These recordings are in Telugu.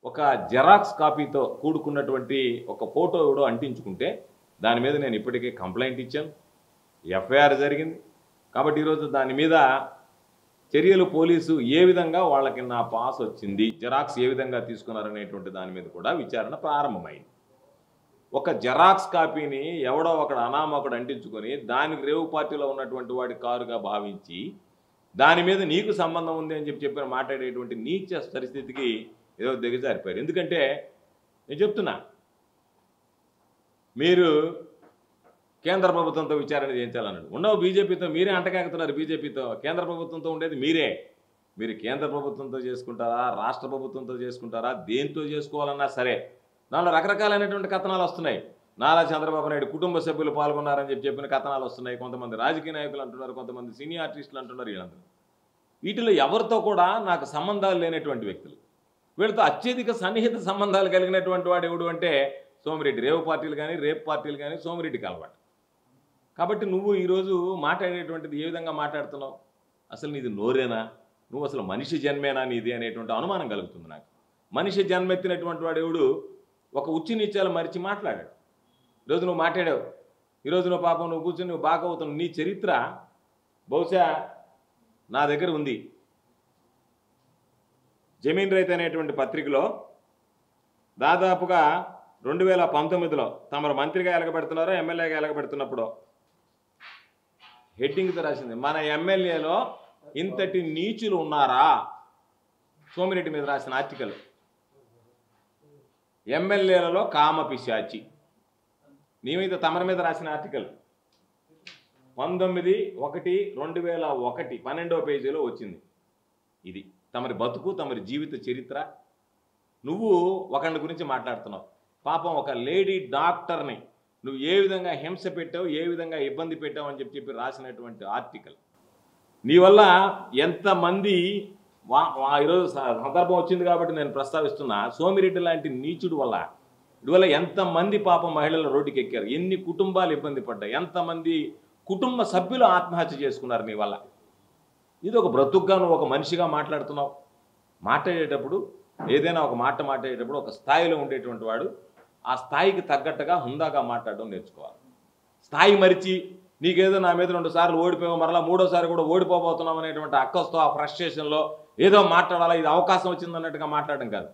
ఒక జెరాక్స్ కాపీతో కూడుకున్నటువంటి ఒక ఫోటో ఎవడో అంటించుకుంటే దాని మీద నేను ఇప్పటికే కంప్లైంట్ ఇచ్చాను, ఎఫ్ఐఆర్ జరిగింది. కాబట్టి ఈరోజు దాని మీద చర్యలు పోలీసు ఏ విధంగా వాళ్ళకి నా పాస్ వచ్చింది, జెరాక్స్ ఏ విధంగా తీసుకున్నారనేటువంటి దాని మీద కూడా విచారణ ప్రారంభమైంది. ఒక జెరాక్స్ కాపీని ఎవడో ఒకడు అనామకుడు అంటించుకొని దానికి రేవు పార్టీలో ఉన్నటువంటి వాడి కారుగా భావించి దాని మీద నీకు సంబంధం ఉంది అని చెప్పిన మాట్లాడేటువంటి నీచ పరిస్థితికి ఏదో దిగజారిపోయారు. ఎందుకంటే నేను చెప్తున్నా, మీరు కేంద్ర ప్రభుత్వంతో విచారణ చేయించాలన్నాడు. ఉండవు బీజేపీతో, మీరే అంటకాగుతున్నారు. బీజేపీతో కేంద్ర ప్రభుత్వంతో ఉండేది మీరే. మీరు కేంద్ర ప్రభుత్వంతో చేసుకుంటారా, రాష్ట్ర ప్రభుత్వంతో చేసుకుంటారా, దేంతో చేసుకోవాలన్నా సరే దానిలో రకరకాలైనటువంటి కథనాలు వస్తున్నాయి. నారా చంద్రబాబు నాయుడు కుటుంబ సభ్యులు పాల్గొన్నారని చెప్పిన కథనాలు వస్తున్నాయి. కొంతమంది రాజకీయ నాయకులు అంటున్నారు, కొంతమంది సినీ ఆర్టిస్టులు అంటున్నారు. వీళ్ళందరూ వీటిలో ఎవరితో కూడా నాకు సంబంధాలు లేనటువంటి వ్యక్తులు, వీళ్ళతో అత్యధిక సన్నిహిత సంబంధాలు కలిగినటువంటి వాడు ఎవడు అంటే సోమిరెడ్డి. రేవు పార్టీలు కానీ రేపు పార్టీలు కానీ సోమిరెడ్డికి అలవాటు. కాబట్టి నువ్వు ఈరోజు మాట్లాడేటువంటిది ఏ విధంగా మాట్లాడుతున్నావు? అసలు నీది నోరేనా? నువ్వు అసలు మనిషి జన్మేనా నీది అనేటువంటి అనుమానం కలుగుతుంది నాకు. మనిషి జన్మెత్తినటువంటి వాడు ఎవడు ఒక ఉచ్చి నీచాలు మరిచి మాట్లాడాడు. ఈరోజు నువ్వు మాట్లాడావు, ఈరోజు నువ్వు పాపం నువ్వు కూర్చొని నువ్వు బాగా అవుతున్నావు. నీ చరిత్ర బహుశా నా దగ్గర ఉంది. జమీన్ రైతు అనేటువంటి పత్రికలో దాదాపుగా 2019లో తమరు మంత్రిగా ఎలగబెడుతున్నారో ఎమ్మెల్యేగా ఎలగబెడుతున్నప్పుడు హెడ్డింగ్తో రాసింది, మన ఎమ్మెల్యేలో ఇంతటి నీచులు ఉన్నారా? సోమిరెడ్డి మీద రాసిన ఆర్టికల్. ఎమ్మెల్యేలలో కామ పిశాచి. నీ మీద తమరి మీద రాసిన ఆర్టికల్ 19/1/2001 12వ పేజీలో వచ్చింది. ఇది తమరి బతుకు, తమరి జీవిత చరిత్ర. నువ్వు ఒకరి గురించి మాట్లాడుతున్నావు. పాపం ఒక లేడీ డాక్టర్ని నువ్వు ఏ విధంగా హింస పెట్టావు, ఏ విధంగా ఇబ్బంది పెట్టావు అని చెప్పి రాసినటువంటి ఆర్టికల్. నీ వల్ల ఎంతమంది ఈరోజు సందర్భం వచ్చింది కాబట్టి నేను ప్రస్తావిస్తున్నా. సోమిరెడ్డి లాంటి నీచుడు వల్ల ఇటువల్ల ఎంతమంది పాపం మహిళలు రోడ్డుకి ఎక్కారు, ఎన్ని కుటుంబాలు ఇబ్బంది పడ్డాయి, ఎంతమంది కుటుంబ సభ్యులు ఆత్మహత్య చేసుకున్నారు నీ వల్ల. ఇది ఒక బ్రతుకుగా నువ్వు ఒక మనిషిగా మాట్లాడుతున్నావు. మాట్లాడేటప్పుడు ఏదైనా ఒక మాట మాట్లాడేటప్పుడు ఒక స్థాయిలో ఉండేటువంటి వాడు ఆ స్థాయికి తగ్గట్టుగా హుందాగా మాట్లాడడం నేర్చుకోవాలి. స్థాయి మరిచి నీకేదో నా మీద 2 సార్లు ఓడిపోయావు, మరలా 3వ సారి కూడా ఓడిపోబోతున్నాం అనేటువంటి అక్కస్తో ఆ ఫ్రస్ట్రేషన్లో ఏదో మాట్లాడాలా, ఇది అవకాశం వచ్చిందన్నట్టుగా మాట్లాడడం కాదు.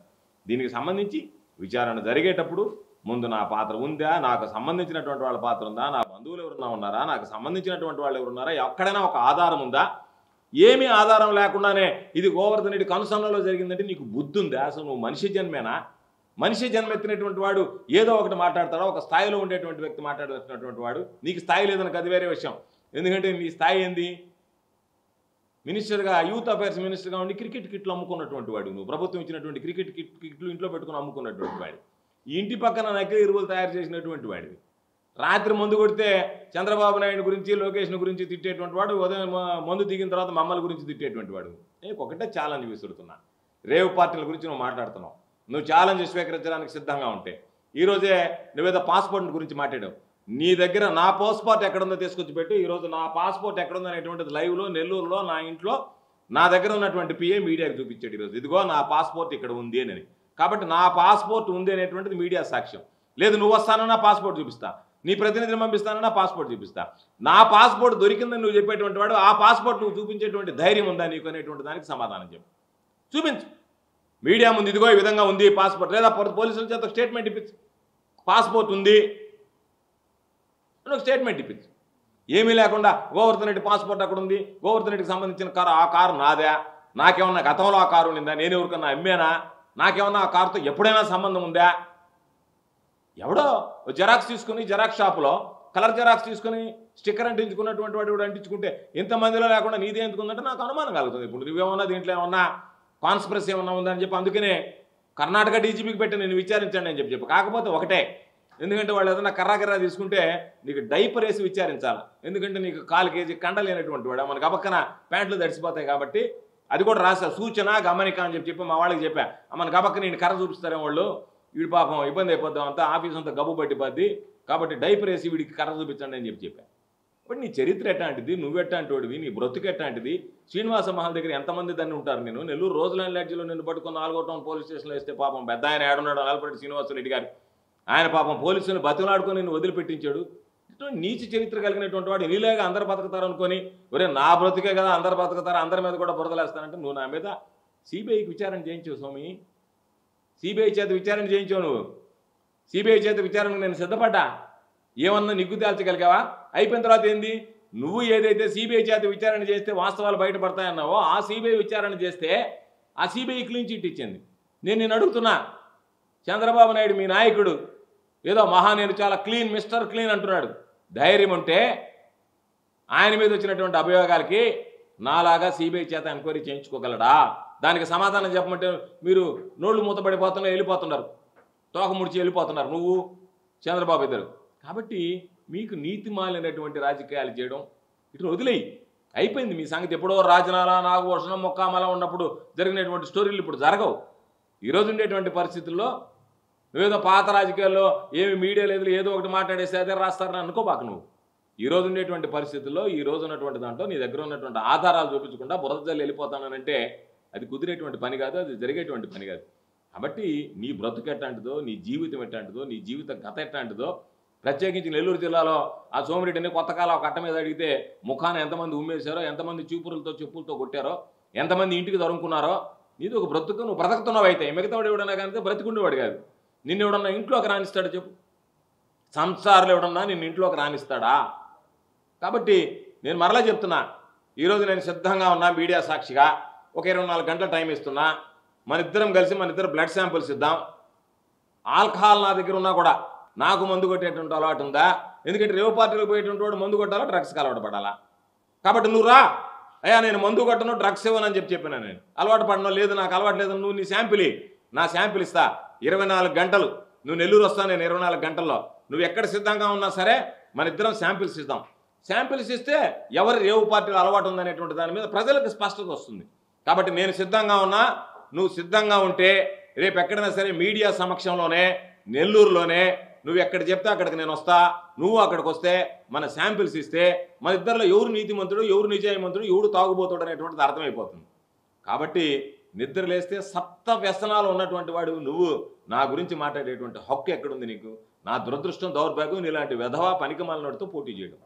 దీనికి సంబంధించి విచారణ జరిగేటప్పుడు ముందు నా పాత్ర ఉందా, నాకు సంబంధించినటువంటి వాళ్ళ పాత్ర ఉందా, నా బంధువులు ఎవరున్నా ఉన్నారా, నాకు సంబంధించినటువంటి వాళ్ళు ఎవరున్నారా, ఎక్కడైనా ఒక ఆధారం ఉందా? ఏమీ ఆధారం లేకుండానే ఇది గోవర్ధన్ రెడ్డి కనుసన్నలో జరిగిందంటే నీకు బుద్ధి ఉందా? అసలు నువ్వు మనిషి జన్మేనా? మనిషి జన్మెత్తినటువంటి వాడు ఏదో ఒకటి మాట్లాడతాడా? ఒక స్థాయిలో ఉండేటువంటి వ్యక్తి మాట్లాడుతున్నటువంటి వాడు. నీకు స్థాయి లేదనక అది వేరే విషయం. ఎందుకంటే నీ స్థాయి ఏంది? మినిస్టర్గా, యూత్ అఫైర్స్ మినిస్టర్గా ఉండి క్రికెట్ కిట్లు అమ్ముకున్నటువంటి వాడు. నువ్వు ప్రభుత్వం ఇచ్చినటువంటి క్రికెట్ కిట్లు ఇంట్లో పెట్టుకుని అమ్ముకున్నటువంటి వాడు. ఈ ఇంటి పక్కన నకిలీ ఎరువులు తయారు చేసినటువంటి వాడివి. రాత్రి మందు కొడితే చంద్రబాబు నాయుడు గురించి, లోకేష్ను గురించి తిట్టేటువంటి వాడు, ఉదయం మందు దిగిన తర్వాత మమ్మల్ని గురించి తిట్టేటువంటి వాడు. నేను ఒకటే ఛాలెంజ్ విసురుతున్నా. రేవు పార్టీల గురించి నువ్వు మాట్లాడుతున్నావు. నువ్వు ఛాలెంజ్ స్వీకరించడానికి సిద్ధంగా ఉంటే ఈరోజే నువ్వేదో పాస్పోర్ట్ గురించి మాట్లాడావు. నీ దగ్గర నా పాస్పోర్ట్ ఎక్కడుందో తీసుకొచ్చి పెట్టు. ఈరోజు నా పాస్పోర్ట్ ఎక్కడుందో అనేటువంటిది లైవ్లో నెల్లూరులో నా ఇంట్లో నా దగ్గర ఉన్నటువంటి పిఏ మీడియాకి చూపించాడు. ఈరోజు ఇదిగో నా పాస్పోర్ట్ ఇక్కడ ఉంది అని. కాబట్టి నా పాస్పోర్ట్ ఉంది అనేటువంటిది మీడియా సాక్ష్యం. లేదు నువ్వు వస్తానన్నా పాస్పోర్ట్ చూపిస్తా, నీ ప్రతినిధిని పంపిస్తానన్నా పాస్పోర్ట్ చూపిస్తా. నా పాస్పోర్ట్ దొరికిందని నువ్వు చెప్పేటువంటి వాడు, ఆ పాస్పోర్ట్ నువ్వు చూపించేటువంటి ధైర్యం ఉందా నీకు అనేటువంటి దానికి సమాధానం చెప్పు, చూపించు. మీడియా ముందు ఇదిగో ఈ విధంగా ఉంది పాస్పోర్ట్, లేదా పోలీసుల చేత స్టేట్మెంట్ ఇప్పించు, పాస్పోర్ట్ ఉంది ఒక స్టేట్మెంట్ ఇప్పించు. ఏమీ లేకుండా గోవర్ధన్ రెడ్డి పాస్పోర్ట్ అక్కడ ఉంది, గోవర్ధన్ రెడ్డికి సంబంధించిన కారు, ఆ కారు నాదే, నాకేమన్నా గతంలో ఆ కారు ఉండిందా, నేను ఎవరికన్నా అమ్మేనా, నాకేమన్నా ఆ కారుతో ఎప్పుడైనా సంబంధం ఉందా? ఎవడో జెరాక్స్ తీసుకుని జిరాక్స్ షాపులో కలర్ జెరాక్స్ తీసుకుని స్టిక్కర్ అంటించుకున్నటువంటి వాడు కూడా అంటించుకుంటే ఇంతమందిలో లేకుండా నీదే ఎందుకుందంటే నాకు అనుమానం కలుగుతుంది. ఇప్పుడు నువ్వేమన్నా దీంట్లో ఏమన్నా కాన్స్పిరసీ ఏమన్నా ఉందని చెప్పి అందుకనే కర్ణాటక డీజీపీకి పెట్టి నేను విచారించండి అని చెప్పి. కాకపోతే ఒకటే, ఎందుకంటే వాళ్ళు ఏదైనా కర్రా తీసుకుంటే నీకు డైపర్ వేసి విచారించాలి. ఎందుకంటే నీకు 1/4 కేజీ కండ లేనటువంటి వాడు, మనకు అపక్కన ప్యాంట్లు తడిసిపోతాయి కాబట్టి అది కూడా రాసా, సూచన గమనిక అని చెప్పి మా వాళ్ళకి చెప్పా. మనకు అపక్క నేను కర్ర చూపిస్తారేమో వాళ్ళు, వీడి పాపం ఇబ్బంది అయిపోద్దాం అంతా, ఆఫీస్ అంతా గబ్బు పట్టిపోద్ది, కాబట్టి డైపర్ వేసి వీడికి కర్ర చూపించండి అని చెప్పా. బట్ నీ చరిత్ర ఎట్లాంటిది, నువ్వెట్లాంటివాడివి, నీ బ్రతుకు ఎట్లాంటిది, శ్రీనివాస మహల్ దగ్గర ఎంతమంది దాన్ని ఉంటారు. నేను నెల్లూరు రోజులైన లాడ్జిలో నిన్ను పట్టుకుని 4వ టౌన్ పోలీస్ స్టేషన్లో వేస్తే పాపం పెద్ద ఆయన ఏడున్నాడు ఆలపరెడ్డి శ్రీనివాసరెడ్డి గారు, ఆయన పాపం పోలీసులను బతిలాడుకొని నిన్ను వదిలిపెట్టించాడు. నీచ చరిత్ర కలిగినటువంటి వాడు నీలాగా అందరు బతుకుతారు అనుకొని, ఒరే నా బ్రతుకే కదా అందరు బతుకుతారు, అందరి మీద కూడా బురదలేస్తానంటే నువ్వు నా మీద సిబిఐకి విచారణ చేయించావు స్వామి. సిబిఐ చేత విచారణ చేయించావు నువ్వు. సిబిఐ చేత విచారణకు నేను సిద్ధపడ్డా. ఏమన్నా నిగ్గు తేల్చగలిగావా? అయిపోయిన తర్వాత ఏంది, నువ్వు ఏదైతే సిబిఐ చేత విచారణ చేస్తే వాస్తవాలు బయటపడతాయన్నావో ఆ సిబిఐ విచారణ చేస్తే ఆ సిబిఐ క్లీన్ చిట్ ఇచ్చింది. నేను అడుగుతున్నా, చంద్రబాబు నాయుడు మీ నాయకుడు ఏదో నేను చాలా క్లీన్, మిస్టర్ క్లీన్ అంటున్నాడు. ధైర్యం ఉంటే ఆయన మీద వచ్చినటువంటి అభియోగాలకి నాలాగా సిబిఐ చేత ఎంక్వైరీ చేయించుకోగలడా? దానికి సమాధానం చెప్పమంటే మీరు నోళ్ళు మూతపడిపోతున్నా వెళ్ళిపోతున్నారు, తోక ముడిచి వెళ్ళిపోతున్నారు నువ్వు చంద్రబాబు ఇద్దరు. కాబట్టి మీకు నీతి మాలినటువంటి రాజకీయాలు చేయడం ఇటు వదిలేయి. అయిపోయింది మీ సంగతి. ఎప్పుడో రాజనాల, నాగభూషణం, మొక్కామల ఉన్నప్పుడు జరిగినటువంటి స్టోరీలు ఇప్పుడు జరగవు. ఈరోజు ఉండేటువంటి పరిస్థితుల్లో నువ్వేదో పాత రాజకీయాల్లో ఏమి మీడియా లేదు ఏదో ఒకటి మాట్లాడేస్తే అదే రాస్తారని అనుకోబాకు నువ్వు. ఈరోజు ఉండేటువంటి పరిస్థితుల్లో ఈ రోజు ఉన్నటువంటి దాంట్లో నీ దగ్గర ఉన్నటువంటి ఆధారాలు చూపించకుండా బురద జల్లి వెళ్ళిపోతానంటే అది కుదిరేటువంటి పని కాదు, అది జరిగేటువంటి పని కాదు. కాబట్టి నీ బ్రతుకు ఎట్లాంటిదో, నీ జీవితం ఎట్లాంటిదో, నీ జీవిత గత ఎట్లాంటిదో, ప్రత్యేకించి నెల్లూరు జిల్లాలో ఆ సోమిరెడ్డిని కొత్తకాలం కట్ట మీద అడిగితే ముఖాన ఎంతమంది ఉమ్మేశారో, ఎంతమంది చూపులతో చెప్పులతో కొట్టారో, ఎంతమంది ఇంటికి తరుముకున్నారో, నీది ఒక బ్రతుకు. నువ్వు బ్రతుకుతున్నావు. అయితే మిగతావాడు ఎవడన్నా కానీ బ్రతికుండేవాడు కాదు. నిన్ను ఎవడన్నా ఇంట్లోకి రానిస్తాడు చెప్పు? సంసారాలు ఎవడన్నా నిన్ను ఇంట్లోకి రానిస్తాడా? కాబట్టి నేను మరలా చెప్తున్నా, ఈరోజు నేను సిద్ధంగా ఉన్నా మీడియా సాక్షిగా. ఒక 24 గంటల టైం ఇస్తున్నా. మన ఇద్దరం కలిసి మన ఇద్దరు బ్లడ్ శాంపుల్స్ ఇద్దాం. ఆల్కహాల్ నా దగ్గర ఉన్నా కూడా నాకు మందు కొట్టేటువంటి అలవాటు ఉందా? ఎందుకంటే రేవు పార్టీలకు పోయేటువంటి వాడు మందు కొట్టాలా, డ్రగ్స్కి అలవాటు పడాలా? కాబట్టి నువ్వు రా అయ్యా, నేను మందు కొట్టను, డ్రగ్స్ ఇవ్వనని చెప్పినా. నేను అలవాటు పడను, లేదు నాకు అలవాటు లేదు, నువ్వు నీ శాంపిల్ నా శాంపిల్ ఇస్తా. 24 గంటలు నువ్వు నెల్లూరు వస్తా, నేను 24 గంటల్లో నువ్వు ఎక్కడ సిద్ధంగా ఉన్నా సరే మన ఇద్దరం శాంపిల్స్ ఇద్దాం. శాంపిల్స్ ఇస్తే ఎవరి రేవు పార్టీలో అలవాటు ఉందనేటువంటి దాని మీద ప్రజలకు స్పష్టత వస్తుంది. కాబట్టి నేను సిద్ధంగా ఉన్నా, నువ్వు సిద్ధంగా ఉంటే రేపు ఎక్కడైనా సరే మీడియా సమక్షంలోనే నెల్లూరులోనే నువ్వు ఎక్కడ చెప్తే అక్కడికి నేను వస్తా. నువ్వు అక్కడికి వస్తే మన శాంపిల్స్ ఇస్తే మన ఇద్దరిలో ఎవరు నీతిమంతుడు, ఎవరు నిజాయమంతుడు, ఎవడు తాగుబోతుడు అనేటువంటిది అర్థమైపోతుంది. కాబట్టి నిద్ర లేస్తే సప్త వ్యసనాలు ఉన్నటువంటి వాడు నువ్వు నా గురించి మాట్లాడేటువంటి హక్కు ఎక్కడుంది నీకు? నా దురదృష్టం, దౌర్భాగ్యం నీలాంటి వెధవా పనికిమాలినోడితో పోటీ చేయడం.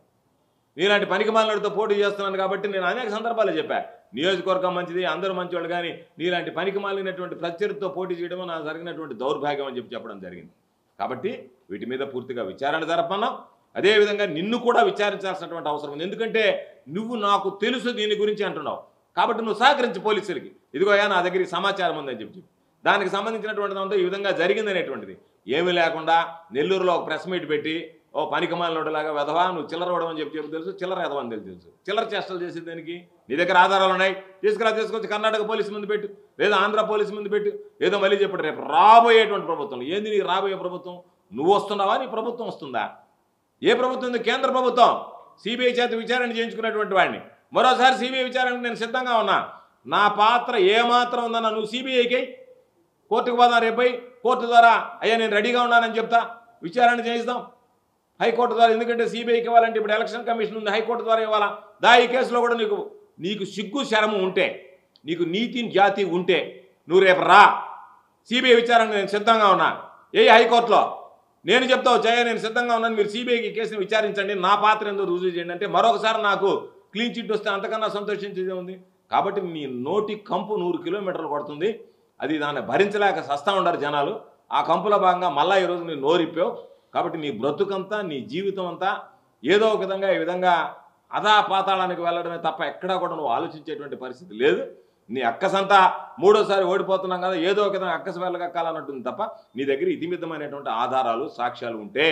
నీలాంటి పనికిమాలినోడితో పోటీ చేస్తున్నాను కాబట్టి నేను అనేక సందర్భాలు చెప్పా, నియోజకవర్గం మంచిది, అందరూ మంచివాళ్ళు, కానీ నీలాంటి పనికిమాలినటువంటి ప్రత్యర్థితో పోటీ చేయడం నా జరిగినటువంటి దౌర్భాగ్యం అని చెప్పడం జరిగింది. కాబట్టి వీటి మీద పూర్తిగా విచారణ జరపన్నాం. అదేవిధంగా నిన్ను కూడా విచారించాల్సినటువంటి అవసరం ఉంది. ఎందుకంటే నువ్వు నాకు తెలుసు దీని గురించి అంటున్నావు కాబట్టి నువ్వు సహకరించి పోలీసులకి, ఇదిగోయా నా దగ్గర సమాచారం ఉందని చెప్పి దానికి సంబంధించినటువంటిదంతా ఈ విధంగా జరిగిందనేటువంటిది ఏమీ లేకుండా నెల్లూరులో ఒక ప్రెస్ మీట్ పెట్టి ఓ పనికిమాలినోడులాగా వెధవా నువ్వు చిల్లర ఇవ్వడం అని చెప్పి తెలుసు, చిల్లర ఎదవని తెలుసు. చిల్లర చేష్టలు చేసేది దానికి నీ దగ్గర ఆధారాలు ఉన్నాయి, తీసుకొచ్చి కర్ణాటక పోలీసు ముందు పెట్టు, లేదా ఆంధ్ర పోలీసు ముందు పెట్టు. ఏదో మళ్ళీ చెప్పాడు రేపు రాబోయేటువంటి ప్రభుత్వం. ఏంది నీ రాబోయే ప్రభుత్వం? నువ్వు వస్తున్నావా, నీ ప్రభుత్వం వస్తుందా? ఏ ప్రభుత్వం ఉంది? కేంద్ర ప్రభుత్వం. సిబిఐ చేత విచారణ చేయించుకున్నటువంటి వాడిని మరోసారి సిబిఐ విచారణకు నేను సిద్ధంగా ఉన్నా. నా పాత్ర ఏమాత్రం ఉందన్నా నువ్వు సిబిఐకి కోర్టుకు పోదాం. రేపై కోర్టు ద్వారా అయ్యా నేను రెడీగా ఉన్నానని చెప్తా, విచారణ చేయిస్తాం హైకోర్టు ద్వారా. ఎందుకంటే సిబిఐకి ఇవ్వాలంటే ఇప్పుడు ఎలక్షన్ కమిషన్ ఉంది, హైకోర్టు ద్వారా ఇవ్వాలా. ఈ కేసులో కూడా నీకు సిగ్గు శరము ఉంటే, నీకు నీతి జాతి ఉంటే నువ్వు రేపు రా. సిబిఐ విచారణ నేను సిద్ధంగా ఉన్నా. హైకోర్టులో నేను చెప్తావు జయ నేను సిద్ధంగా ఉన్నాను, మీరు సిబిఐకి కేసుని విచారించండి, నా పాత్ర ఎందుకు రుజువు చేయండి అంటే మరొకసారి నాకు క్లీన్ చిట్ వస్తే అంతకన్నా సంతోషించేదే ఉంది. కాబట్టి నీ నోటి కంపు 100 కిలోమీటర్లు కొడుతుంది. అది దాన్ని భరించలేక సస్తా ఉండరు జనాలు. ఆ కంపులో భాగంగా మళ్ళీ ఈరోజు నేను నోరిప్పావు. కాబట్టి నీ బ్రతుకంతా, నీ జీవితం అంతా ఏదో ఒక విధంగా ఈ విధంగా అదా పాతాళానికి వెళ్ళడమే తప్ప ఎక్కడా కూడా నువ్వు ఆలోచించేటువంటి పరిస్థితి లేదు. నీ అక్కసంతా 3వసారి ఓడిపోతున్నాం కదా, ఏదో ఒక విధంగా అక్కస వెళ్ళగక్కాలన్నట్టుంది తప్ప నీ దగ్గర ఇతిమిద్దమైనటువంటి ఆధారాలు, సాక్ష్యాలు ఉంటే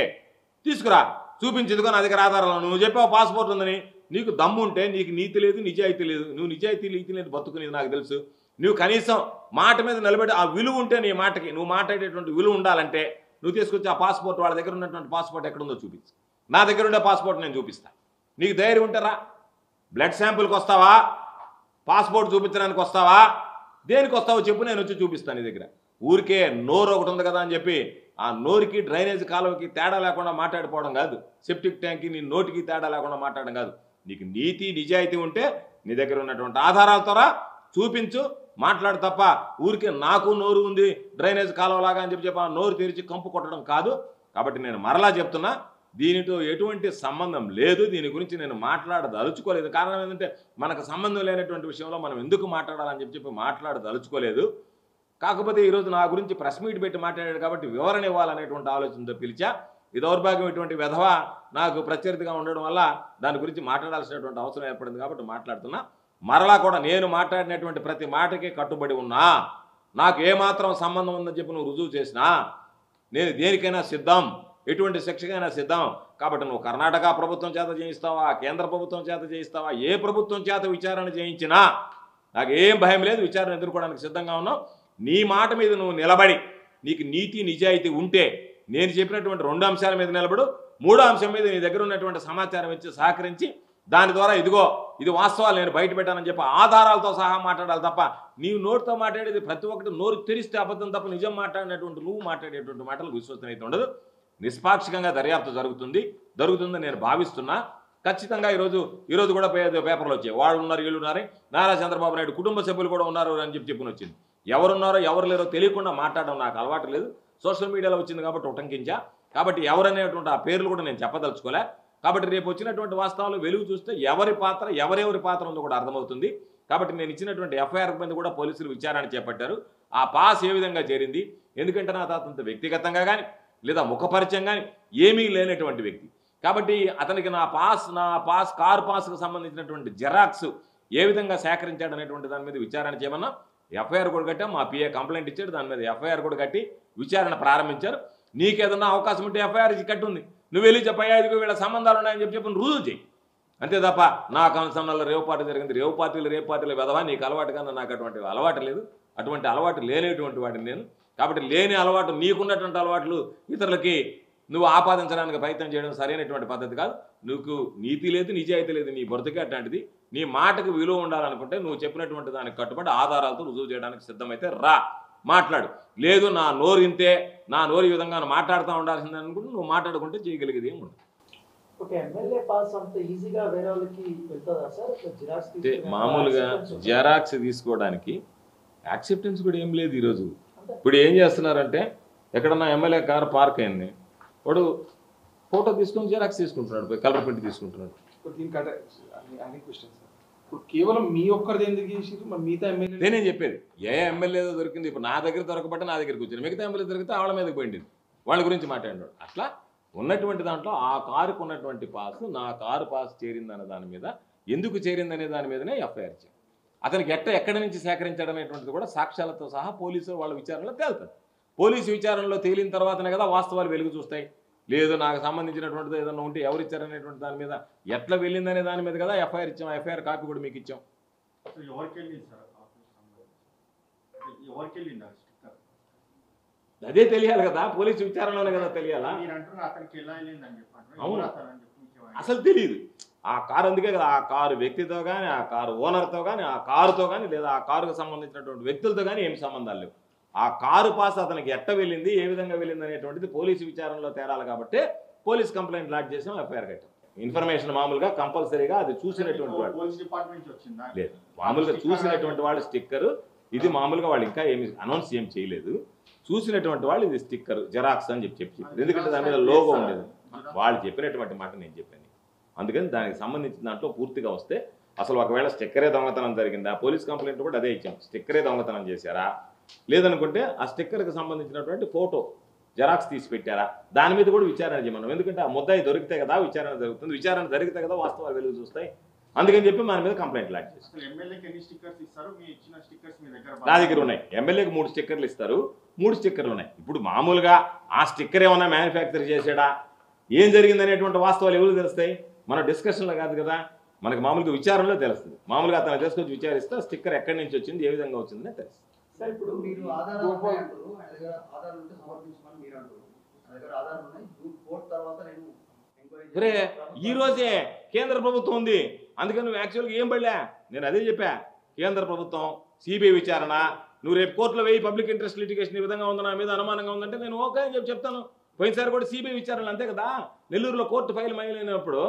తీసుకురా, చూపించేదిగో నా దగ్గర ఆధారాలు. నువ్వు చెప్పావు పాస్పోర్ట్ ఉందని, నీకు దమ్ము ఉంటే నీకు నీతి లేదు, నిజాయితీ లేదు. నువ్వు నిజాయితీ నీతి లేదు బతుకునేది నాకు తెలుసు. నువ్వు కనీసం మాట మీద నిలబడి ఆ విలువ ఉంటే నీ మాటకి, నువ్వు మాట్లాడేటువంటి విలువ ఉండాలంటే నువ్వు తీసుకొచ్చి ఆ పాస్పోర్ట్, వాళ్ళ దగ్గర ఉన్నటువంటి పాస్పోర్ట్ ఎక్కడుందో చూపించు. నా దగ్గర ఉండే పాస్పోర్ట్ నేను చూపిస్తా. నీకు ధైర్యం ఉంటారా? బ్లడ్ శాంపుల్కి వస్తావా? పాస్పోర్ట్ చూపించడానికి వస్తావా? దేనికి వస్తావో చెప్పు, నేను వచ్చి చూపిస్తాను నీ దగ్గర. ఊరికే నోరు ఒకటి ఉంది కదా అని చెప్పి ఆ నోరుకి డ్రైనేజ్ కాలువకి తేడా లేకుండా మాట్లాడిపోవడం కాదు, సెప్టిక్ ట్యాంక్కి నీ నోటికి తేడా లేకుండా మాట్లాడడం కాదు. నీకు నీతి నిజాయితీ ఉంటే నీ దగ్గర ఉన్నటువంటి ఆధారాలతో చూపించు, మాట్లాడు తప్ప ఊరికే నాకు నోరు ఉంది డ్రైనేజ్ కాలువలాగా అని చెప్పి నోరు తెరిచి కంపు కొట్టడం కాదు. కాబట్టి నేను మరలా చెప్తున్నా, దీనితో ఎటువంటి సంబంధం లేదు, దీని గురించి నేను మాట్లాడదలుచుకోలేదు. కారణం ఏంటంటే మనకు సంబంధం లేనటువంటి విషయంలో మనం ఎందుకు మాట్లాడాలని చెప్పి మాట్లాడదలుచుకోలేదు. కాకపోతే ఈరోజు నా గురించి ప్రెస్ మీట్ పెట్టి మాట్లాడాడు కాబట్టి వివరణ ఇవ్వాలనేటువంటి ఆలోచనతో పిలిచా. ఈ దౌర్భాగ్యం ఇటువంటి విధవ నాకు ప్రత్యర్థిగా ఉండడం వల్ల దాని గురించి మాట్లాడాల్సినటువంటి అవసరం ఏర్పడింది కాబట్టి మాట్లాడుతున్నా. మరలా కూడా నేను మాట్లాడినటువంటి ప్రతి మాటకి కట్టుబడి ఉన్నా. నాకు ఏమాత్రం సంబంధం ఉందని చెప్పి నువ్వు రుజువు చేసినా నేను దేనికైనా సిద్ధం, ఎటువంటి శిక్షకైనా సిద్ధం. కాబట్టి నువ్వు కర్ణాటక ప్రభుత్వం చేత చేయిస్తావా, కేంద్ర ప్రభుత్వం చేత చేయిస్తావా, ఏ ప్రభుత్వం చేత విచారణ చేయించినా నాకు ఏం భయం లేదు, విచారణ ఎదుర్కోవడానికి సిద్ధంగా ఉన్నావు. నీ మాట మీద నువ్వు నిలబడి నీకు నీతి నిజాయితీ ఉంటే నేను చెప్పినటువంటి 2 అంశాల మీద నిలబడు, 3వ అంశం మీద నీ దగ్గర ఉన్నటువంటి సమాచారం ఇచ్చి సహకరించి దాని ద్వారా ఇదిగో ఇది వాస్తవాలు నేను బయట పెట్టానని చెప్పి ఆధారాలతో సహా మాట్లాడాలి తప్ప నీవు నోటితో మాట్లాడేది ప్రతి ఒక్కటి నోరు తెరిస్తే అబద్ధం తప్ప నిజం మాట్లాడినటువంటి నువ్వు మాట్లాడేటువంటి మాటలు విశ్వసనీయత ఉండదు. నిష్పాక్షికంగా దర్యాప్తు జరుగుతుందని నేను భావిస్తున్నా. ఖచ్చితంగా ఈరోజు కూడా పేపర్లు వచ్చాయి, వాళ్ళు ఉన్నారు వీళ్ళు ఉన్నారు, నారా చంద్రబాబు నాయుడు కుటుంబ సభ్యులు కూడా ఉన్నారు అని చెప్పి వచ్చింది. ఎవరున్నారో ఎవరు లేరో తెలియకుండా మాట్లాడడం నాకు అలవాటు లేదు. సోషల్ మీడియాలో వచ్చింది కాబట్టి ఉటంకించా. కాబట్టి ఎవరనేటువంటి ఆ పేర్లు కూడా నేను చెప్పదలుచుకోలే. కాబట్టి రేపు వచ్చినటువంటి వాస్తవాలు వెలుగు చూస్తే ఎవరెవరి పాత్ర ఉందో కూడా అర్థమవుతుంది. కాబట్టి నేను ఇచ్చినటువంటి ఎఫ్ఐఆర్ మీద కూడా పోలీసులు విచారణ చేపట్టారు. ఆ పాస్ ఏ విధంగా చేరింది, ఎందుకంటే నా తాతంత వ్యక్తిగతంగా కానీ లేదా ముఖపరిచయం కానీ ఏమీ లేనటువంటి వ్యక్తి. కాబట్టి అతనికి నా పాస్ కారు పాస్కు సంబంధించినటువంటి జెరాక్స్ ఏ విధంగా సేకరించాడు అనేటువంటి దాని మీద విచారణ చేయమన్నా ఎఫ్ఐఆర్ కూడా కట్టాం. మా పిఏ కంప్లైంట్ ఇచ్చాడు, దాని మీద ఎఫ్ఐఆర్ కూడా కట్టి విచారణ ప్రారంభించారు. నీకేదన్నా అవకాశం ఉంటే ఎఫ్ఐఆర్ కట్టుంది, నువ్వు వెళ్ళి చెప్పయ్యా ఇదిగో వీళ్ళ సంబంధాలు ఉన్నాయని చెప్పి రుజువు చేయి. అంతే తప్ప నాకు అనుసంధానంలో రేవు పార్టీ జరిగింది, రేవు పార్టీలు వెదవా నీకు అలవాటు కన్నా నాకు అటువంటి అలవాటు లేదు, అటువంటి అలవాటు లేనేటువంటి వాడిని నేను. కాబట్టి లేని అలవాటు నీకున్నటువంటి అలవాట్లు ఇతరులకి నువ్వు ఆపాదించడానికి ప్రయత్నం చేయడం సరైనటువంటి పద్ధతి కాదు. నీకు నీతి లేదు, నిజాయితీ లేదు, నీ బ్రతికే అట్లాంటిది. నీ మాటకు విలువ ఉండాలనుకుంటే నువ్వు చెప్పినటువంటి దానికి కట్టుబడి ఆధారాలతో రుజువు చేయడానికి సిద్ధమైతే మాట్లాడు. లేదు నా నోరు ఇంతే, నా నోరు ఈ విధంగా మాట్లాడుతూ ఉండాల్సిందే అనుకుంటే నువ్వు మాట్లాడుకుంటే చేయగలిగేది ఏమి ఉండదు. మామూలుగా జెరాక్స్ తీసుకోవడానికి యాక్సెప్టెన్స్ కూడా ఏం లేదు ఈరోజు. ఇప్పుడు ఏం చేస్తున్నారంటే ఎక్కడన్నా ఎమ్మెల్యే కారు పార్క్ అయింది, వాడు ఫోటో తీసుకొని జెరాక్స్ తీసుకుంటున్నాడు, కలర్ ప్రింట్ తీసుకుంటున్నాడు. కేవలం మీ ఒక్కరిది ఎందుకు చేసి మిగతా ఎమ్మెల్యే నేనేం చెప్పేది ఏ ఎమ్మెల్యే దొరికింది. ఇప్పుడు నా దగ్గర దొరకబట్టి నా దగ్గరికి వచ్చింది, మిగతా ఎమ్మెల్యే దొరికితే వాళ్ళ మీదకి పోయింది, వాళ్ళ గురించి మాట్లాడినాడు. అట్లా ఉన్నటువంటి దాంట్లో ఆ కారుకు ఉన్నటువంటి పాస్ నా కారు పాస్ చేరిందన్న దాని మీద ఎందుకు చేరిందనే దాని మీదనే ఎఫ్ఐఆర్ ఇచ్చారు. అతనికి ఎక్కడి నుంచి సేకరించడనేటువంటిది కూడా సాక్ష్యాలతో సహా పోలీసులు వాళ్ళ విచారణలో తేలుతుంది. పోలీసు విచారణలో తేలిన తర్వాతనే కదా వాస్తవాలు వెలుగు చూస్తాయి. లేదు నాకు సంబంధించినటువంటిది ఏదన్నా ఉంటే ఎవరు ఇచ్చారనేటువంటి దాని మీద ఎట్లా వెళ్ళిందనే దాని మీద కదా ఎఫ్ఐఆర్ ఇచ్చాం. ఎఫ్ఐఆర్ కాపీ కూడా మీకు ఇచ్చాం. అదే తెలియాలి కదా, పోలీసు విచారణలోనే కదా తెలియాలా. అవును, అసలు తెలియదు ఆ కారు. అందుకే కదా ఆ కారు వ్యక్తితో కానీ, ఆ కారు ఓనర్తో కానీ, ఆ కారుతో కానీ, లేదా ఆ కారుకు సంబంధించినటువంటి వ్యక్తులతో కానీ ఏమి సంబంధాలు లేవు. ఆ కారు పాస్ అతనికి ఎట్ట వెళ్ళింది, ఏ విధంగా వెళ్ళింది అనేటువంటిది పోలీసు విచారణలో తేరాలి. కాబట్టి పోలీస్ కంప్లైంట్ లాడ్జ్ చేసాం, ఎఫ్ఐఆర్ కట్టాం. ఇన్ఫర్మేషన్ మామూలుగా కంపల్సరీగా అది చూసినటువంటి వాళ్ళు లేదు, మామూలుగా చూసినటువంటి వాళ్ళు స్టిక్కర్ ఇది మామూలుగా వాళ్ళు ఇంకా ఏమి అనౌన్స్ ఏం చేయలేదు. చూసినటువంటి వాళ్ళు ఇది స్టిక్కర్ జెరాక్స్ అని చెప్పి ఎందుకంటే దాని మీద లోగో ఉండేది. వాళ్ళు చెప్పినటువంటి మాట నేను చెప్పాను. అందుకని దానికి సంబంధించిన దాంట్లో పూర్తిగా వస్తే అసలు ఒకవేళ స్టిక్కరే దొంగతనం జరిగిందా, పోలీస్ కంప్లైంట్ కూడా అదే ఇచ్చాం. స్టిక్కరే దొంగతనం చేశారా, లేదనుకుంటే ఆ స్టిక్కర్కి సంబంధించినటువంటి ఫోటో జెరాక్స్ తీసి పెట్టారా, దాని మీద కూడా విచారణ చేయమన్నాం. ఎందుకంటే ఆ ముద్దాయి దొరికితే కదా విచారణ జరుగుతుంది, విచారణ జరిగితే కదా వాస్తవాలు వెలుగు చూస్తాయి. అందుకని చెప్పి మన మీద కంప్లైంట్ లాడ్జ్ చేస్తాం. నా దగ్గర ఉన్నాయి, ఎమ్మెల్యేకి 3 స్టిక్కర్లు ఇస్తారు, 3 స్టిక్కర్లు ఉన్నాయి. ఇప్పుడు మామూలుగా ఆ స్టిక్కర్ ఏమన్నా మ్యానుఫ్యాక్చర్ చేసాడా, ఏం జరిగిందనేటువంటి వాస్తవాలు ఎవరు తెలుస్తాయి, మన డిస్కషన్లో కాదు కదా, మనకి మామూలుగా విచారణలో తెలుస్తుంది. మామూలుగా అతను తీసుకొచ్చి విచారిస్తే స్టిక్కర్ ఎక్కడి నుంచి వచ్చింది, ఏ విధంగా వచ్చిందని తెలుస్తుంది. సరే ఈ రోజే కేంద్ర ప్రభుత్వం ఉంది, అందుకని నువ్వు యాక్చువల్గా ఏం పడలే. నేను అదే చెప్పా, కేంద్ర ప్రభుత్వం సిబిఐ విచారణ నువ్వు రేపు కోర్టులో వేయి పబ్లిక్ ఇంట్రెస్ట్ లిటిగేషన్ ఈ విధంగా ఉందో నా మీద అనుమానంగా ఉందంటే నేను ఓకే అని చెప్తాను. పోయినసారి కూడా సిబిఐ విచారణ అంతే కదా, నెల్లూరులో కోర్టు ఫైల్ మైలైనప్పుడు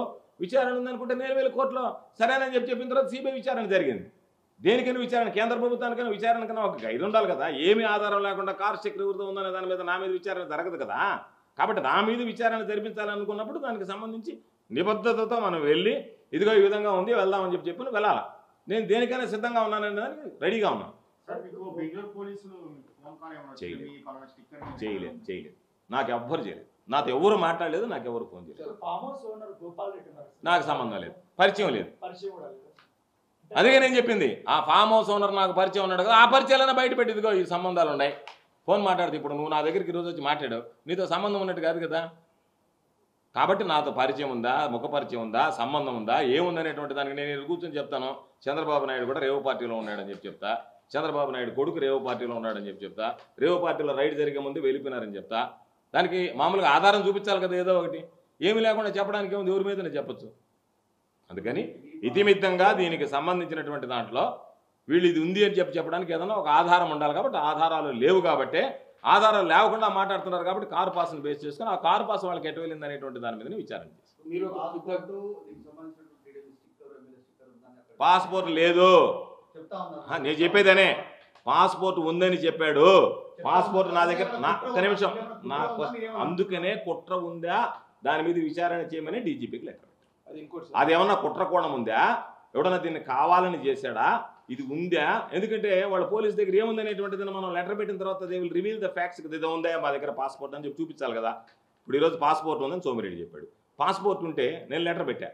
విచారణ ఉందనుకుంటే నేను వెళ్ళి కోర్టులో సరేనని చెప్పిన తర్వాత సిబిఐ విచారణ జరిగింది. దేనికైనా విచారణ, కేంద్ర ప్రభుత్వానికైనా విచారణకైనా ఒక గైడ్ ఉండాలి కదా. ఏమీ ఆధారం లేకుండా కార్ స్టిక్కర్ ఎవరితో ఉందనే దాని మీద నా మీద విచారణ జరగదు కదా. కాబట్టి నా మీద విచారణ జరిపించాలనుకున్నప్పుడు దానికి సంబంధించి నిబద్ధతతో మనం వెళ్ళి ఇదిగో ఈ విధంగా ఉంది వెళ్దామని చెప్పి వెళ్ళాలి. నేను దేనికైనా సిద్ధంగా ఉన్నాననే దానికి రెడీగా ఉన్నాను. చేయలేదు నాకు ఎవ్వరు చేయలేదు, నాతో ఎవరు మాట్లాడలేదు, నాకు ఎవరు ఫోన్ చేయలేదు, నాకు సంబంధం లేదు, పరిచయం లేదు. అందుకే నేను చెప్పింది ఆ ఫామ్ హౌస్ ఓనర్ నాకు పరిచయం ఉన్నాడు కదా, ఆ పరిచయాలైనా బయట పెట్టిదిగో ఈ సంబంధాలు ఉన్నాయి. ఫోన్ మాట్లాడితే ఇప్పుడు నువ్వు నా దగ్గరికి ఈరోజు వచ్చి మాట్లాడావు, నీతో సంబంధం ఉన్నట్టు కాదు కదా. కాబట్టి నాతో పరిచయం ఉందా, ముఖ పరిచయం ఉందా, సంబంధం ఉందా, ఏముందనేటువంటి దానికి నేను కూర్చొని చెప్తాను. చంద్రబాబు నాయుడు కూడా రేవు పార్టీలో ఉన్నాడని చెప్తా, చంద్రబాబు నాయుడు కొడుకు రేవు పార్టీలో ఉన్నాడని చెప్తా, రేవు పార్టీలో రైడ్ జరిగే ముందు వెళ్ళిపోయినారని చెప్తా. దానికి మామూలుగా ఆధారం చూపించాలి కదా ఏదో ఒకటి. ఏమీ లేకుండా చెప్పడానికి ఏముంది, ఎవరి మీద చెప్పచ్చు. అందుకని ఇతిమిత్తంగా దీనికి సంబంధించినటువంటి దాంట్లో వీళ్ళు ఇది ఉంది అని చెప్పడానికి ఏదైనా ఒక ఆధారం ఉండాలి. కాబట్టి ఆధారాలు లేవు, కాబట్టి ఆధారాలు లేకుండా మాట్లాడుతున్నారు. కాబట్టి కారు పాస్ని బేస్ చేసుకుని ఆ కారు పాస్ వాళ్ళకి ఎటు వెళ్ళింది అనేటువంటి దాని మీద విచారణ చేస్తారు. పాస్పోర్ట్ లేదు నేను చెప్పేదనే, పాస్పోర్ట్ ఉందని చెప్పాడు. పాస్పోర్ట్ నా దగ్గర ఒక్క నిమిషం నాకు, అందుకనే కుట్ర ఉందా దాని మీద విచారణ చేయమని డీజీపీకి లెటర్. అదేమన్నా కుట్ర కోణం ఉందా, ఎవడన్నా దీన్ని కావాలని చేశాడా, ఇది ఉందా? ఎందుకంటే వాళ్ళ పోలీస్ దగ్గర ఏముందనేటువంటిది మనం లెటర్ పెట్టిన తర్వాత they will reveal the facts. ఇది ఉందా మా దగ్గర పాస్పోర్ట్ అని చెప్పి చూపించాలి కదా. ఇప్పుడు ఈరోజు పాస్పోర్ట్ ఉందని సోమిరెడ్డి చెప్పాడు, పాస్పోర్ట్ ఉంటే నేను లెటర్ పెట్టా,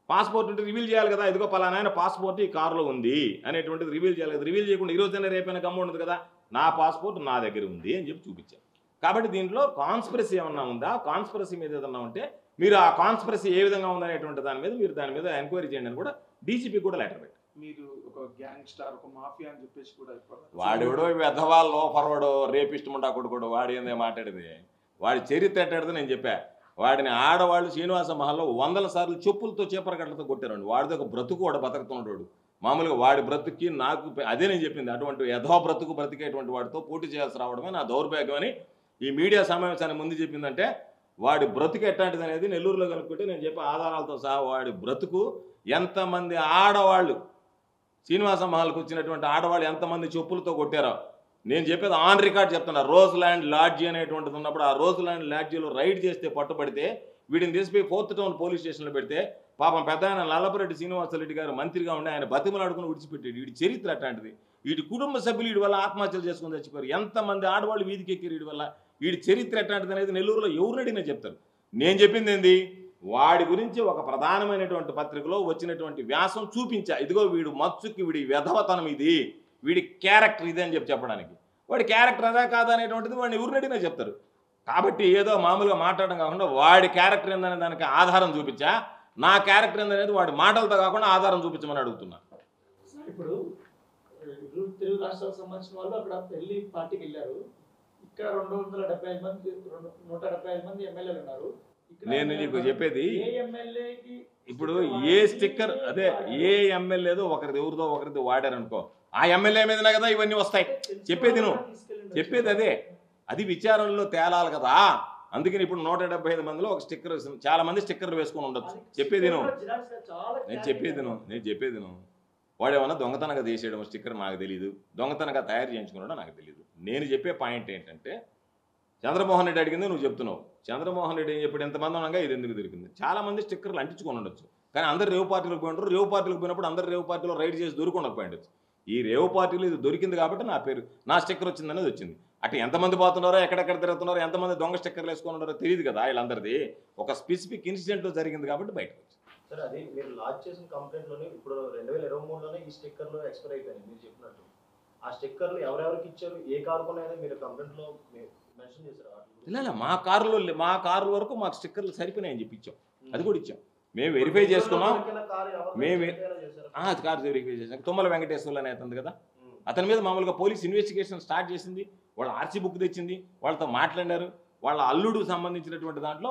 పాస్పోర్ట్ ఉంటే రివీల్ చేయాలి కదా. ఇదిగో పలానా పాస్పోర్ట్ ఈ కారులో ఉంది అనేటువంటిది రివీల్ చేయాలి కదా. రివీల్ చేయకుండా ఈరోజైనా రేపైనా గమ్ము ఉండదు కదా. నా పాస్పోర్ట్ నా దగ్గర ఉంది అని చెప్పి చూపించాను. కాబట్టి దీంట్లో కాన్స్పిరసీ ఏమన్నా ఉందా, కాన్స్పిరసీ మీద ఏదన్నా ఉంటే మీరు ఆ కాన్స్పిరసీ ఏ విధంగా ఉందనేటువంటి దాని మీద మీరు దాని మీద ఎంక్వైరీ చేయండి అని కూడా డీసీపీ కూడా లెటర్ పెట్టారు. మీరు ఒక గ్యాంగ్ స్టార్, ఒక మాఫియా అని చెప్పేసి కూడా వాడెవడో వెధవాళ్ళో ఫర్వాడో రేపిస్ట్ ముండా కొడుకోడు వాడు ఏందే మాట్లాడేది, వాడి చరిత్ర ఎట్టాడితే నేను చెప్పా. వాడిని ఆడవాళ్ళు శ్రీనివాస మహల్లో 100 సార్లు చెప్పులతో చీపరగడ్డలతో కొట్టారండి. వాడిది ఒక బ్రతుకు వాడు బతుకుతున్నాడు. మామూలుగా వాడి బ్రతుకి నాకు అదే నేను చెప్పింది, అటువంటి యథో బ్రతుకు బ్రతికేటువంటి వాడితో పోటీ చేయాల్సి రావడమే నా దౌర్భాగ్యం అని ఈ మీడియా సమావేశాన్ని ముందు చెప్పిందంటే వాడి బ్రతుకు ఎట్లాంటిది అనేది నెల్లూరులో కనుక్కుంటే నేను చెప్పే ఆధారాలతో సహా వాడి బ్రతుకు ఎంతమంది ఆడవాళ్ళు శ్రీనివాస మహల్కి వచ్చినటువంటి ఆడవాళ్ళు ఎంతమంది చెప్పులతో కొట్టారో నేను చెప్పేది ఆన్ రికార్డ్ చెప్తున్నా. రోజ్ ల్యాండ్ లాడ్జీ అనేటువంటిది ఉన్నప్పుడు ఆ రోజ్ ల్యాండ్ లాడ్జీలో రైడ్ చేస్తే పట్టుబడితే వీడిని తీసిపోయి 4th టౌన్ పోలీస్ స్టేషన్లో పెడితే పాపం పెద్ద ఆయన నల్లపరెడ్డి శ్రీనివాసరెడ్డి గారు మంత్రిగా ఉండి ఆయన బతిమలాడుకుని విడిచిపెట్టాడు. వీడి చరిత్ర అట్లాంటిది. వీడి కుటుంబ సభ్యులు వీడి వల్ల ఆత్మహత్యలు చేసుకుని చచ్చిపోయారు. ఎంతమంది ఆడవాళ్ళు వీధికి ఎక్కారు వీడి వల్ల. వీడి చరిత్ర ఎట్లాంటిది అనేది నెల్లూరులో ఎవరినడిగినా చెప్తారు. నేను చెప్పింది ఏంది, వాడి గురించి ఒక ప్రధానమైనటువంటి పత్రికలో వచ్చినటువంటి వ్యాసం చూపించా. ఇదిగో వీడు మత్సుకి వీడి వెధవతనం ఇది, వీడి క్యారెక్టర్ ఇది అని చెప్పడానికి. వాడి క్యారెక్టర్ అదా కాదా అనేటువంటిది వాడిని ఎవరినడిగినా చెప్తారు. కాబట్టి ఏదో మామూలుగా మాట్లాడడం కాకుండా వాడి క్యారెక్టర్ ఏందనే దానికి ఆధారం చూపించా. నా క్యారెక్టర్ ఏందనేది వాడి మాటలతో కాకుండా ఆధారం చూపించమని అడుగుతున్నా. ఇప్పుడు తెలుగు రాష్ట్రాలకు సంబంధించిన వాళ్ళు అక్కడ పెళ్లి పార్టీకి వెళ్ళారు. ఇక్కడ 275 మంది 175 మంది ఎమ్మెల్యేలు ఉన్నారు. నేను నీకు చెప్పేది ఇప్పుడు ఏ స్టిక్కర్ అదే ఏ ఎమ్మెల్యేదో ఒకరిది ఎవరిదో ఒకరిది వాడారనుకో ఆ ఎమ్మెల్యే మీదనే కదా ఇవన్నీ వస్తాయి. చెప్పేది అదే, అది విచారణలో తేలాలి కదా. అందుకని ఇప్పుడు 175 మందిలో ఒక స్టిక్కర్, చాలా మంది స్టిక్కర్లు వేసుకొని ఉండొచ్చు. నేను చెప్పేది వాడేమన్నా దొంగతనంగా తీసేయడం స్టిక్కర్ నాకు తెలియదు, దొంగతనంగా తయారు చేయించుకున్నాడో నాకు తెలియదు. నేను చెప్పే పాయింట్ ఏంటంటే చంద్రమోహన్ రెడ్డి అడిగింది నువ్వు చెప్తున్నావు. చంద్రమోహన్ రెడ్డి ఇప్పుడు ఎంతమంది ఉండగా ఇది ఎందుకు దొరికింది? చాలా మంది స్టిక్కర్లు అంటించుకొని ఉండొచ్చు, కానీ అందరు రేవు పార్టీలకు పోయి ఉంటారు. రేవు పార్టీలకు పోయినప్పుడు అందరు రేవు పార్టీలో రైడ్ చేసి దొరుకుండకపోయి ఉండొచ్చు. ఈ రేవు పార్టీలో ఇది దొరికింది కాబట్టి నా పేరు, నా స్టిక్కర్ వచ్చిందనేది వచ్చింది. అటు ఎంతమంది పోతున్నారో, ఎక్కడెక్కడ తిరుగుతున్నారో, ఎంతమంది దొంగ స్టిక్కర్లు వేసుకొని ఉన్నారో తెలియదు కదా. వీళ్ళందరిది ఒక స్పెసిఫిక్ ఇన్సిడెంట్లో జరిగింది కాబట్టి బయటకు వచ్చింది. సార్, అది మీరు లాంచ్ చేసిన కంప్లైంట్లోనే ఇప్పుడు 2023లోనే ఈ స్టిక్కర్లు ఎక్స్పైర్ అయిపోయింది మీరు చెప్పినట్టు. ఆ స్టిక్కర్లు ఎవరెవరికి ఇచ్చారు, ఏ కారు కొన్నాయని మీరు కంప్లైంట్లో మెన్షన్ చేశారు? ఇలా మా కారుల వరకు మాకు స్టిక్కర్లు సరిపోయినాయని చెప్పి ఇచ్చాం, అది కూడా ఇచ్చాం. మేము వెరిఫై చేసుకున్నాం. కారు వెరిఫై చేసాం. తుమ్మల వెంకటేశ్వర్లు అనే అతను కదా, అతని మీద మామూలుగా పోలీస్ ఇన్వెస్టిగేషన్ స్టార్ట్ చేసింది. వాళ్ళ ఆర్సీ బుక్ తెచ్చింది, వాళ్ళతో మాట్లాడారు. వాళ్ళ అల్లుడు సంబంధించినటువంటి దాంట్లో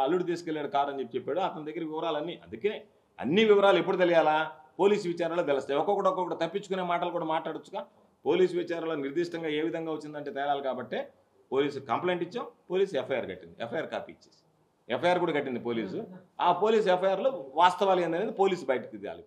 అల్లుడు తీసుకెళ్లాడు కారు అని చెప్పాడు. అతని దగ్గర వివరాలన్నీ, అందుకే అన్ని వివరాలు ఎప్పుడు తెలియాలా? పోలీసు విచారణలో తెలుస్తాయి. ఒక్కొక్కటి తప్పించుకునే మాటలు కూడా మాట్లాడొచ్చుగా. పోలీసు విచారణలో నిర్దిష్టంగా ఏ విధంగా వచ్చిందంటే తేలాలి కాబట్టి పోలీసు కంప్లైంట్ ఇచ్చాం, పోలీసు ఎఫ్ఐఆర్ కట్టింది, ఎఫ్ఐఆర్ కాపీ ఇచ్చేసి ఎఫ్ఐఆర్ కూడా కట్టింది పోలీసు. ఆ పోలీసు ఎఫ్ఐఆర్లో వాస్తవాలు ఏందనేది పోలీసు బయటకు తీయాలి.